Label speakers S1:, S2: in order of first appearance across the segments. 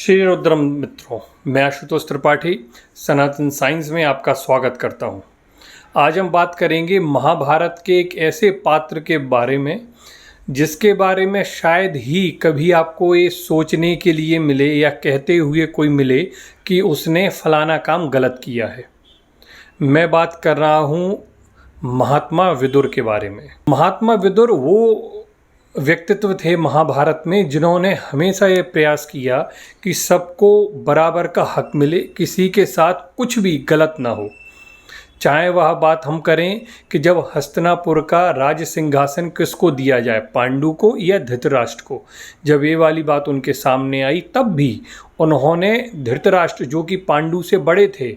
S1: श्री रुद्रम मित्रों, मैं आशुतोष त्रिपाठी सनातन साइंस में आपका स्वागत करता हूं। आज हम बात करेंगे महाभारत के एक ऐसे पात्र के बारे में जिसके बारे में शायद ही कभी आपको ये सोचने के लिए मिले या कहते हुए कोई मिले कि उसने फलाना काम गलत किया है। मैं बात कर रहा हूं महात्मा विदुर के बारे में। महात्मा विदुर वो व्यक्तित्व थे महाभारत में जिन्होंने हमेशा ये प्रयास किया कि सबको बराबर का हक मिले, किसी के साथ कुछ भी गलत ना हो। चाहे वह बात हम करें कि जब हस्तिनापुर का राज सिंहासन किसको दिया जाए, पांडु को या धृतराष्ट्र को, जब ये वाली बात उनके सामने आई तब भी उन्होंने धृतराष्ट्र जो कि पांडु से बड़े थे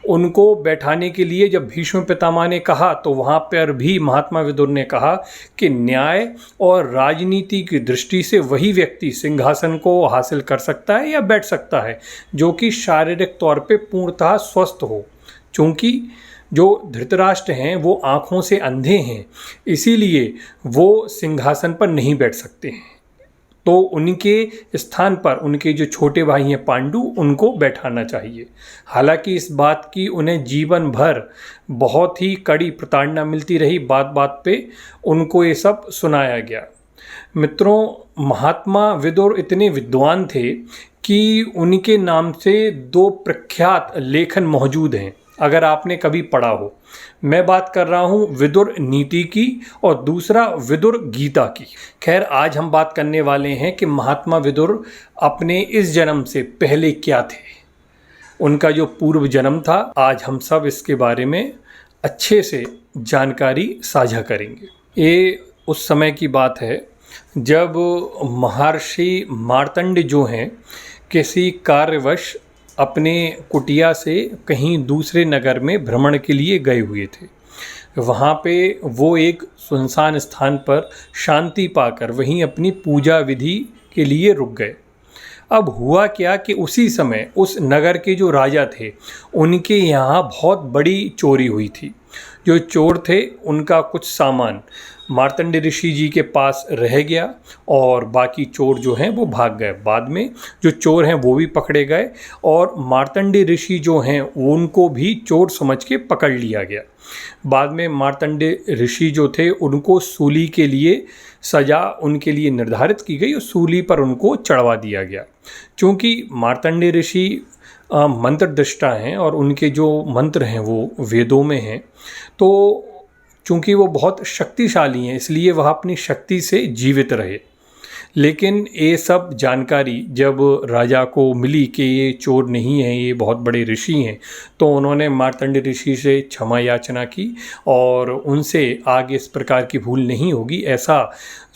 S1: उनको बैठाने के लिए जब भीष्म पितामह ने कहा तो वहाँ पर भी महात्मा विदुर ने कहा कि न्याय और राजनीति की दृष्टि से वही व्यक्ति सिंहासन को हासिल कर सकता है या बैठ सकता है जो कि शारीरिक तौर पे पूर्णतः स्वस्थ हो। चूँकि जो धृतराष्ट्र हैं वो आँखों से अंधे हैं, इसीलिए वो सिंहासन पर नहीं बैठ सकते हैं, तो उनके स्थान पर उनके जो छोटे भाई हैं पांडु, उनको बैठाना चाहिए। हालांकि इस बात की उन्हें जीवन भर बहुत ही कड़ी प्रताड़ना मिलती रही, बात बात पे उनको ये सब सुनाया गया। मित्रों, महात्मा विदुर इतने विद्वान थे कि उनके नाम से दो प्रख्यात लेखन मौजूद हैं, अगर आपने कभी पढ़ा हो। मैं बात कर रहा हूँ विदुर नीति की और दूसरा विदुर गीता की। खैर, आज हम बात करने वाले हैं कि महात्मा विदुर अपने इस जन्म से पहले क्या थे, उनका जो पूर्व जन्म था। आज हम सब इसके बारे में अच्छे से जानकारी साझा करेंगे। ये उस समय की बात है जब महर्षि मार्तंड जो हैं किसी कार्यवश अपने कुटिया से कहीं दूसरे नगर में भ्रमण के लिए गए हुए थे। वहाँ पे वो एक सुनसान स्थान पर शांति पाकर वहीं अपनी पूजा विधि के लिए रुक गए। अब हुआ क्या कि उसी समय उस नगर के जो राजा थे उनके यहाँ बहुत बड़ी चोरी हुई थी। जो चोर थे उनका कुछ सामान मार्तंड ऋषि जी के पास रह गया और बाकी चोर जो हैं वो भाग गए। बाद में जो चोर हैं वो भी पकड़े गए और मार्तंड ऋषि जो हैं उनको भी चोर समझ के पकड़ लिया गया। बाद में मार्तंड ऋषि जो थे उनको सूली के लिए सज़ा उनके लिए निर्धारित की गई और सूली पर उनको चढ़वा दिया गया। चूँकि मार्तंड ऋषि मंत्र दृष्टा हैं और उनके जो मंत्र हैं वो वेदों में हैं, तो चूँकि वो बहुत शक्तिशाली हैं इसलिए वह अपनी शक्ति से जीवित रहे। लेकिन ये सब जानकारी जब राजा को मिली कि ये चोर नहीं हैं, ये बहुत बड़े ऋषि हैं, तो उन्होंने मार्तंड ऋषि से क्षमा याचना की और उनसे आगे इस प्रकार की भूल नहीं होगी ऐसा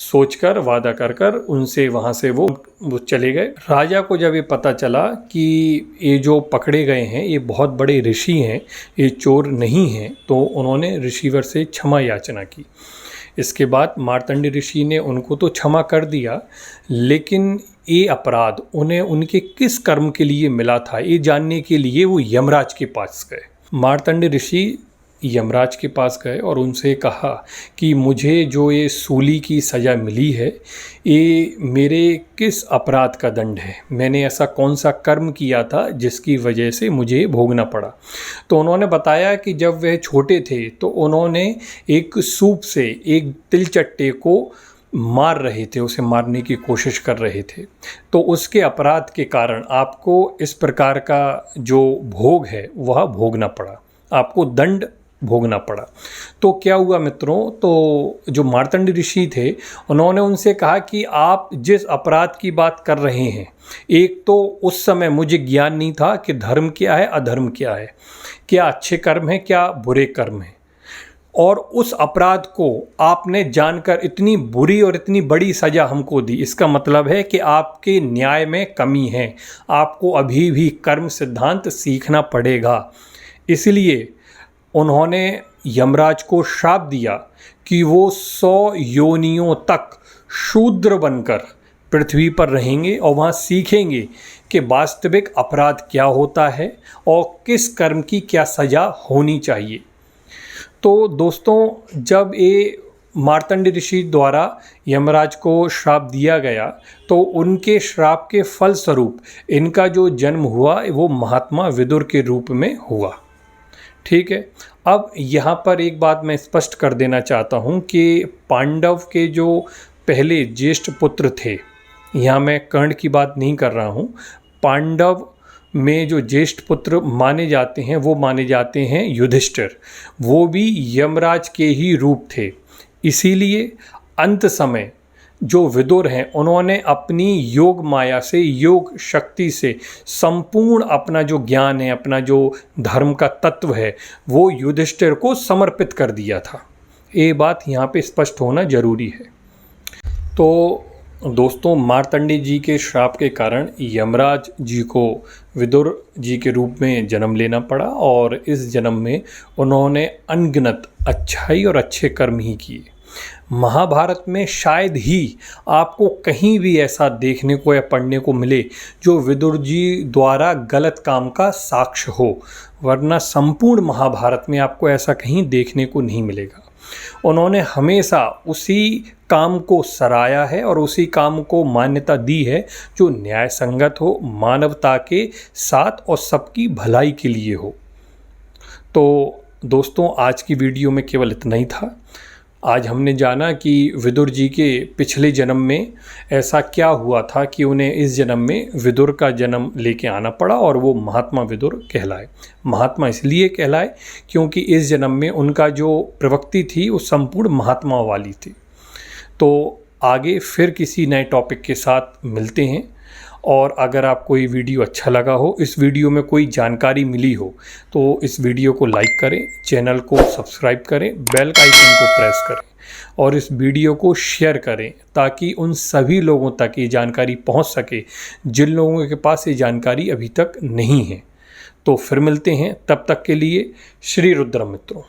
S1: सोचकर वादा कर कर उनसे वहाँ से वो चले गए। राजा को जब ये पता चला कि ये जो पकड़े गए हैं ये बहुत बड़े ऋषि हैं, ये चोर नहीं हैं, तो उन्होंने ऋषिवर से क्षमा याचना की। इसके बाद मार्तंड ऋषि ने उनको तो क्षमा कर दिया, लेकिन ये अपराध उन्हें उनके किस कर्म के लिए मिला था ये जानने के लिए वो यमराज के पास गए। मार्तंड ऋषि यमराज के पास गए और उनसे कहा कि मुझे जो ये सूली की सज़ा मिली है ये मेरे किस अपराध का दंड है, मैंने ऐसा कौन सा कर्म किया था जिसकी वजह से मुझे भोगना पड़ा। तो उन्होंने बताया कि जब वह छोटे थे तो उन्होंने एक सूप से एक तिलचट्टे को मार रहे थे, उसे मारने की कोशिश कर रहे थे, तो उसके अपराध के कारण आपको इस प्रकार का जो भोग है वह भोगना पड़ा, आपको दंड भोगना पड़ा। तो क्या हुआ मित्रों, तो जो मार्तंड ऋषि थे उन्होंने उनसे कहा कि आप जिस अपराध की बात कर रहे हैं, एक तो उस समय मुझे ज्ञान नहीं था कि धर्म क्या है अधर्म क्या है, क्या अच्छे कर्म हैं क्या बुरे कर्म हैं, और उस अपराध को आपने जानकर इतनी बुरी और इतनी बड़ी सज़ा हमको दी, इसका मतलब है कि आपके न्याय में कमी है, आपको अभी भी कर्म सिद्धांत सीखना पड़ेगा। इसलिए उन्होंने यमराज को श्राप दिया कि वो 100 योनियों तक शूद्र बनकर पृथ्वी पर रहेंगे और वहाँ सीखेंगे कि वास्तविक अपराध क्या होता है और किस कर्म की क्या सज़ा होनी चाहिए। तो दोस्तों, जब ये मार्तंड ऋषि द्वारा यमराज को श्राप दिया गया, तो उनके श्राप के फलस्वरूप इनका जो जन्म हुआ वो महात्मा विदुर के रूप में हुआ। ठीक है। अब यहाँ पर एक बात मैं स्पष्ट कर देना चाहता हूँ कि पांडव के जो पहले ज्येष्ठ पुत्र थे, यहाँ मैं कर्ण की बात नहीं कर रहा हूँ, पांडव में जो ज्येष्ठ पुत्र माने जाते हैं वो माने जाते हैं युधिष्ठिर। वो भी यमराज के ही रूप थे। इसीलिए अंत समय जो विदुर हैं उन्होंने अपनी योग माया से, योग शक्ति से संपूर्ण अपना जो ज्ञान है, अपना जो धर्म का तत्व है, वो युधिष्ठिर को समर्पित कर दिया था। ये बात यहाँ पे स्पष्ट होना जरूरी है। तो दोस्तों, मार्तंडी जी के श्राप के कारण यमराज जी को विदुर जी के रूप में जन्म लेना पड़ा और इस जन्म में उन्होंने अनगिनत अच्छाई और अच्छे कर्म ही किए। महाभारत में शायद ही आपको कहीं भी ऐसा देखने को या पढ़ने को मिले जो विदुर जी द्वारा गलत काम का साक्ष्य हो, वरना संपूर्ण महाभारत में आपको ऐसा कहीं देखने को नहीं मिलेगा। उन्होंने हमेशा उसी काम को सराहा है और उसी काम को मान्यता दी है जो न्याय संगत हो, मानवता के साथ और सबकी भलाई के लिए हो। तो दोस्तों, आज की वीडियो में केवल इतना ही था। आज हमने जाना कि विदुर जी के पिछले जन्म में ऐसा क्या हुआ था कि उन्हें इस जन्म में विदुर का जन्म लेके आना पड़ा और वो महात्मा विदुर कहलाए। महात्मा इसलिए कहलाए क्योंकि इस जन्म में उनका जो प्रवृत्ति थी वो संपूर्ण महात्मा वाली थी। तो आगे फिर किसी नए टॉपिक के साथ मिलते हैं। और अगर आपको ये वीडियो अच्छा लगा हो, इस वीडियो में कोई जानकारी मिली हो, तो इस वीडियो को लाइक करें, चैनल को सब्सक्राइब करें, बेल आइकन को प्रेस करें और इस वीडियो को शेयर करें ताकि उन सभी लोगों तक ये जानकारी पहुंच सके जिन लोगों के पास ये जानकारी अभी तक नहीं है। तो फिर मिलते हैं, तब तक के लिए श्री रुद्रम मित्रों।